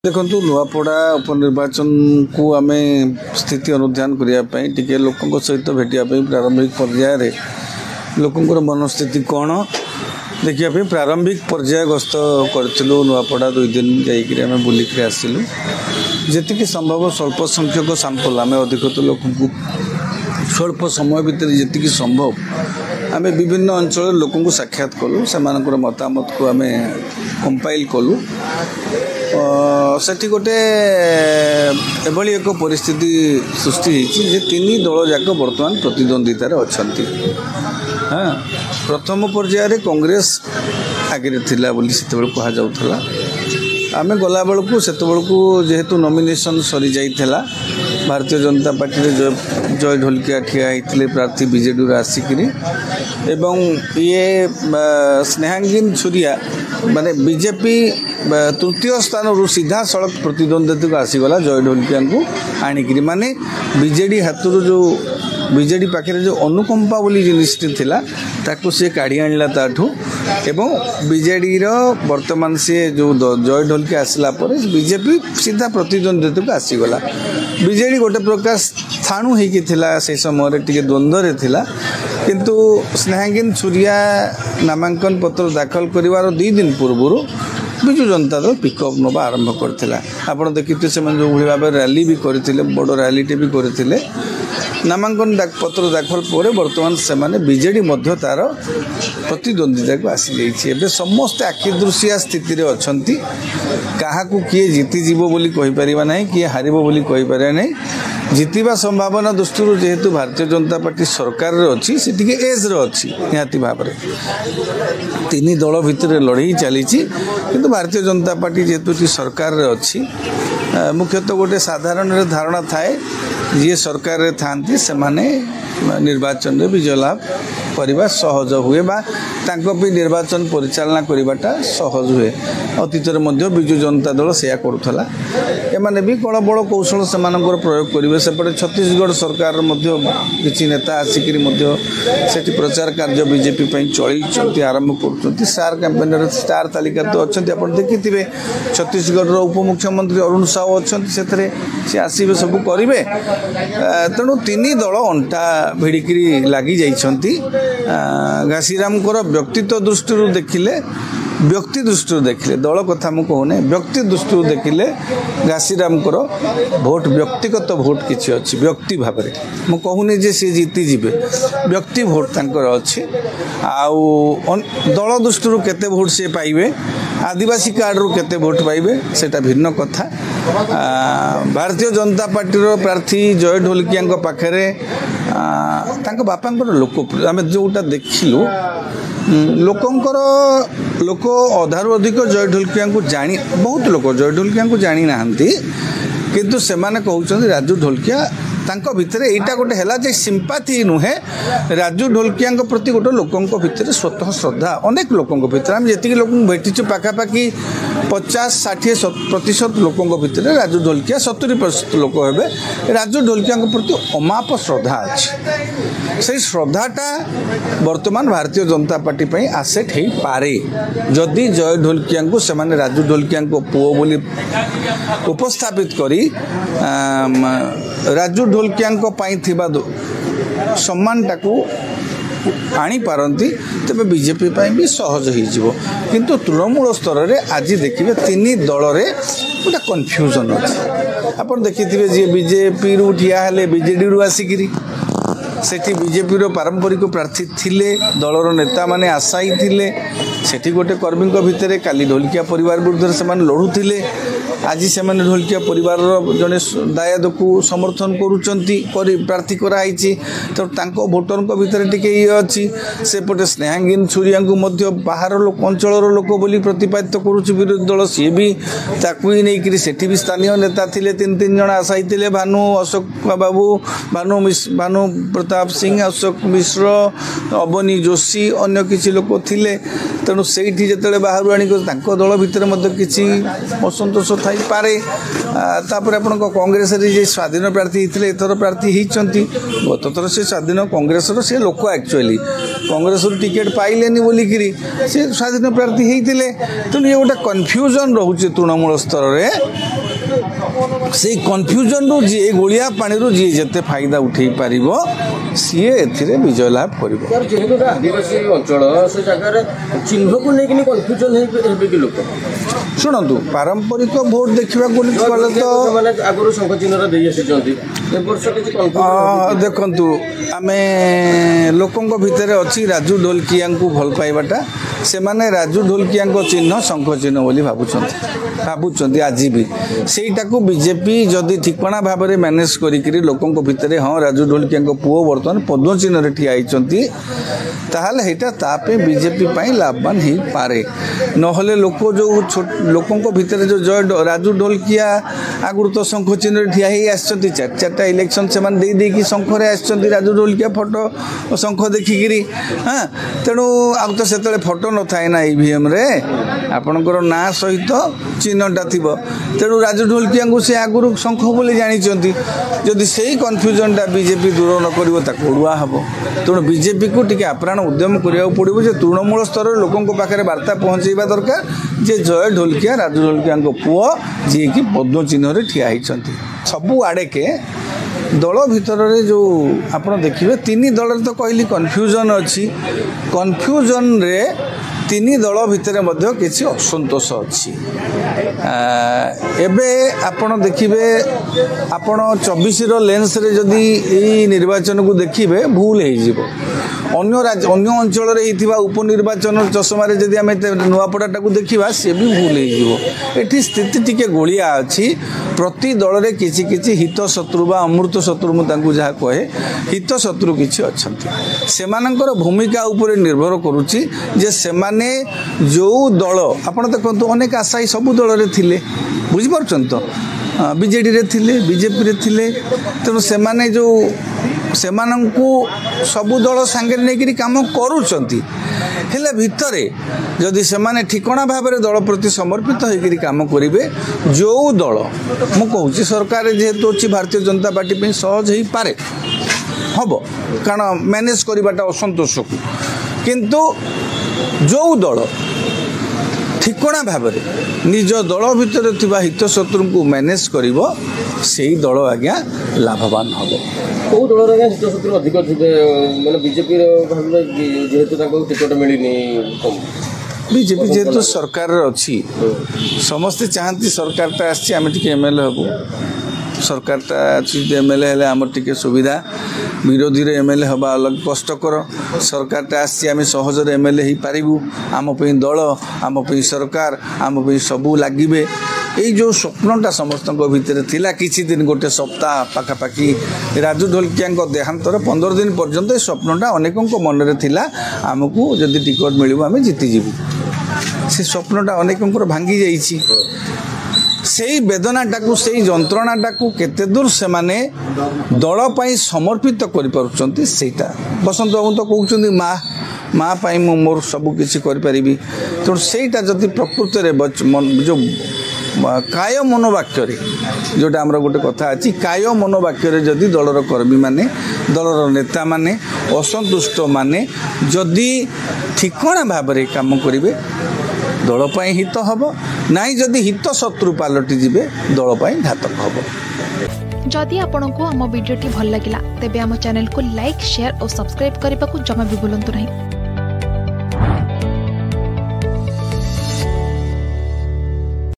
देखु नुआपड़ा उपनिर्वाचन को आम स्थिति अनुधान करने लोकों सहित भेटापी प्रारंभिक पर्यायर लोकंर मनस्थिति कौन देखापी प्रारंभिक पर्याय गस्त करूँ नुआपड़ा 2 दिन जामें बुलिक आसलु जी संभव स्वल्प संख्यक सैंपल आम अधिक लोक स्वल्प समय भितर जी संभव आम विभिन्न अंचल लोक साक्षात कलु से मतामत को आम कंपाइल कलु सेठी गोटे एभली एक परिस्थिति सृष्टि होती 3 दल जाक बर्तमान प्रतिद्वंदितार अछंती। हाँ प्रथम पर्यायर कांग्रेस आगे थिला बोली सेते कहा जाउथला आमे गला बेलू से जेहेतु नॉमिनेशन सरी जाइथिला भारतीय जनता पार्टी रे जय ढोलकिया ठिया होते प्रार्थी बीजेडी आसिकी एवं ये स्नेहांगीन छुरिया माने बीजेपी तृतीय स्थान रू सीधा सड़क प्रतिद्वंदिता को आसीगला जय ढोलकिया को आणिकी माने बीजेडी हाथ जो बीजेडी पाखे जो अनुकंपा बोली जिनिसटी थिला ताकू सी काढ़ी आणला ताठू एवं बीजेडी वर्तमान सी जो जय ढोलकिया आसला पर बीजेपी सीधा प्रतिद्वंदिता को आसीगला बीजेडी गोटे प्रकार स्थाणु होगी से समय टे द्वंद्व थिला किंतु स्नेहांगीन छुरिया नामांकन पत्र दाखल करिवार 2 दिन पूर्व विजु जनता दल पिकअप नवा आरंभ करथिला आपण देखिते से जो भली भाव रैली भी करथिले बड़ रैलीटे भी करथिले नामांकन पत्र दाखल पर वर्तमान से माने बीजेडी मध्य तार प्रतिद्वंदिता को आसी जाइछि एबे समस्त आखि दृश्या स्थिति रे अछंती काहाकू किए जीति जीवो बोली कहि परिबा नाही किए हारिबो बोली कहि परिबा नाही जीतिबा संभावना दृष्टि जेहेतु भारतीय जनता पार्टी सरकार रे अछि से टिके एज रे अछि निहाती भाव रे 3 दल भितर लड़ाई चली किंतु भारतीय जनता पार्टी जेहेतु सरकार रे अछि मुख्यतः गोटे साधारण धारणा थाए जी सरकार रे थांती से माने निर्वाचन रे विजय लाभ करवा सहज हुए बा तांको भी निर्वाचन परिचालना करवाटा सहज हुए अतीत विजु जनता दल से करुला एमाने भी कण बड़ कौशल से प्रयोग करेंगे सेपटे छत्तीसगढ़ सरकार किसी नेता आसिक प्रचार कार्य बीजेपी चल आरंभ कर स्टार कैंपेनर स्टार तालिका तो अच्छा आप देखिए छत्तीसगढ़ उपमुख्यमंत्री अरुण साहू अच्छा से आसवे सब करेंगे तेणु 3 दल अंटा भिड़िकी लगी जाइछंती घासीराम व्यक्तित्व दृष्टि देखिले व्यक्ति दृष्टि देखिले दल कथा मु कहूने व्यक्ति दृष्टि देखिले घासीराम भोट व्यक्तिगत भोट किसी अच्छी व्यक्ति भाव में मु कहूनी जे सी जीति जीवे व्यक्ति भोट तांकर अच्छी आउ दल दृष्टि केते भोट से पाइबे आदिवासी कार्ड रु केते भोट पाइबे सेटा भिन्न कथा भारतीय जनता पार्टी प्रार्थी जय ढोलकिया पाखे बापांकर लोकप्रिय आम जोटा देखिलु लोकंकर लोक अधारु अधिक जय ढोलकिया को जानी बहुत लोक जय ढोलकिया को जानी नाहंती किंतु से माने कहउछन राजू ढोलकिया तांको भितरे एटा गोटे हैला जे सिंपाथी नुहे राजू ढोलकिया प्रति गोटे लोकंको भितरे स्वतः श्रद्धा अनेक लोकंको भितरे हम जेतिक लोक भेटिछु पाखापाखि 50-60% लोकंको भितरे राजू ढोलकिया 70% लोक हेबे राजू ढोलकिया प्रति अमाप श्रद्धा अछि से श्रद्धाटा वर्तमान भारतीय जनता पार्टी पई आसेट हेई पारे जदि जय ढोलकिया को से माने राजू ढोलकिया को पुओ बोली उपस्थापित करी राजू ढोलकिया सम्मान टाकू आनी पारंती तेबे बीजेपी भी सहज हो किंतु तृणमूल स्तर में आज देखिए 3 दल में गोटे कन्फ्यूजन अच्छे आप देखिए जी बीजेपी रु ठिया हेले बीजेडी रु आसिकी सेठी बीजेपी रो पारंपरिक प्रार्थी थिले दलर नेता माने आशायी थिले सेठी गोटे कर्मी भितर काली ढोलकिया परिवार विरुद्ध से लड़ुले आज से ढोलकिया परिवार जड़े दायाद को समर्थन करुँच प्रार्थी कराई तो भोटर भितर टिके ये अच्छी सेपटे स्नेहांगीन छुरिया को बाहर अंचल लोक बोली प्रतिपादित करुच्च विरोधी दल सी भी ताकू ही नहीं सेठी भी स्थानीय नेता थिले 3 जन आशायी थे भानु अशोक बाबू भानु प्रताप सिंह अशोक मिश्र अवनी जोशी अन्य किसी लोक थिले तेणु से बाहर आनी दल भितर किसी असंतोष थाईपे तापर आप कांग्रेस जे स्वाधीन प्रार्थी होते एथर प्रार्थी होती गत थर से स्वाधीन कांग्रेस से लोक एक्चुअली कांग्रेस टिकेट पाइले बोलिकी से स्वाधीन प्रार्थी होते तेणु ये गोटे कन्फ्यूजन रोचे तृणमूल स्तर में से कन्फ्यूजन रु जी गोलिया पानी रु जी जिते फायदा उठे पार सी ए विजय लाभ कर आदिवासी अंचल से जगह चिन्ह को लेकिन कन्फ्यूजन लोक शुणु पारंपरिक भोट देखा गले तो आगुरी शंख चिन्ह देखु आम लोकों भितर अच्छी राजू ढोलकिया को भल पाइबाटा से माने राजू ढोलकिया चिन्ह शंख चिन्ह बोली भावुं आज भी सेटा को बीजेपी जदि ठिकणा भाव में मैनेज करी लोकों भितर हाँ राजू ढोलकिया पुओ बर्तमान पद्म चिन्ह ठिया होती ताहले हेटा तापे बीजेपी पाई लाभवान हो पारे नहले लोक जो लोकों भितर जो जय राजू ढोलकिया आगुरी तो शंख चिन्ह ठिया आसती चार चार्टा इलेक्शन से देकी शंखरे आसती राजू ढोलकिया फोटो शंख देखिकी हाँ तेणु आउ तो से फोटो न थाए ना ईवीएम रे आपणकर ना सहित चिन्हटा थी तेणु राजू ढोलकिया को से आगुरी शंख बोली जानी जदि से कन्फ्यूजनटा बीजेपी दूर न कर उड़ुआ हम तेणु बीजेपी को टी आप्राण उद्यम करा पड़ो जे तृणमूल स्तर लोकों पाखे वार्ता पहुँचवा दरकार जे जय ढोलकिया राजू ढोलकिया पुओ जी कि पद्म चिन्ह ठिया होती सबू आड़े के दल भितर जो आप देखिए तीन दल तो कहली कन्फ्यूजन अच्छी कन्फ्यूजन रे तीन दल भितर मध्य किसी असंतोष अच्छी एबे आपण देखिए आपण 24 लेंस रे जदि यही निर्वाचन को देखिए भूल हो अन्य अंचल उपनिर्वाचन चषमार जदि आम नुआपड़ाटा को देखा सी भी भूल हो स्थिति टी गोलिया अच्छी प्रति दल में किसी किसी हित शत्रु बा अमृत शत्रु मुझे जहाँ कहे हित शत्रु किसी अच्छा से भूमिका उपर निर्भर करुच्ची जे सेमाने जो दल आप देखते अनेक आशायी सबू दल में थिले बुझीपार तो बीजेडी रे थिले बीजेपी रे थिले तेणु सेमाने जो सेमानंकु सबू दल सांगे नहीं काम करुचंती हेले भितरे जदि सेमाने ठिकणा भाव में दल प्रति समर्पित होकर काम करेंगे जो दल मु कहूँ सरकार जेहेतु अच्छी भारतीय जनता पार्टी सहज हो पारे हम कारण मैनेज करवाटा असंतोष को किंतु जो दल ठिकणा भाव में निज दल भितर थिबा हित शत्रु को मैनेज करिवो सेही दल आज्ञा लाभवान हम कौ दल हित शत्रु अधिक माने बीजेपी जेहेतु टिकट मिलनी बीजेपी जेहेतु सरकार अच्छी समस्ते चाहती सरकारटा आसी आम टी एमएलए हबू सरकारटा अच्छी एमएलए हेले आम टी सुविधा विरोधी एमएलए हवा अलग कष्टकर सरकारटा आसी आम सहजर एमएलए हो पारू आमपाई दल आमपाई सरकार आमपाई सबू लगे यही जो स्वप्नटा समस्त भितर थिला किछि दिन गोटे सप्ताह पाखापाखि राजू ढोलकिया देहांतर 15 दिन पर्यंत स्वप्नटा अनेकों मन में थिला आमको जदि टिकट मिलू आम जीतिजु से स्वप्नटा अनेकों भांगी जाइछि से वेदनाटा को से जंत्रणाटा को केते दूर से माने दल पाई समर्पित करिपारुचंती सेटा बसंत बाबू तो कहउचंदी माँ पाई मु मोर सब किछि करि परिबी तो सेटा जदि प्रकृति रे जो काय मनोवाक्य जोटा आमर गोटे कथा अच्छी काय मनोवाक्य जदि दलर कर्मी माने दलर नेता माने असंतुष्ट माने जदि ठिकणा भाव में काम करेंगे दल पाई हित हम नाई जदि हित शत्रु पालटि जिबे दल पाई घातक हम। जदि आपंक आम भिडी भल लगा तेब आम चैनल को लाइक शेयर और सब्सक्राइब करने को जमा भी भूलु नहीं।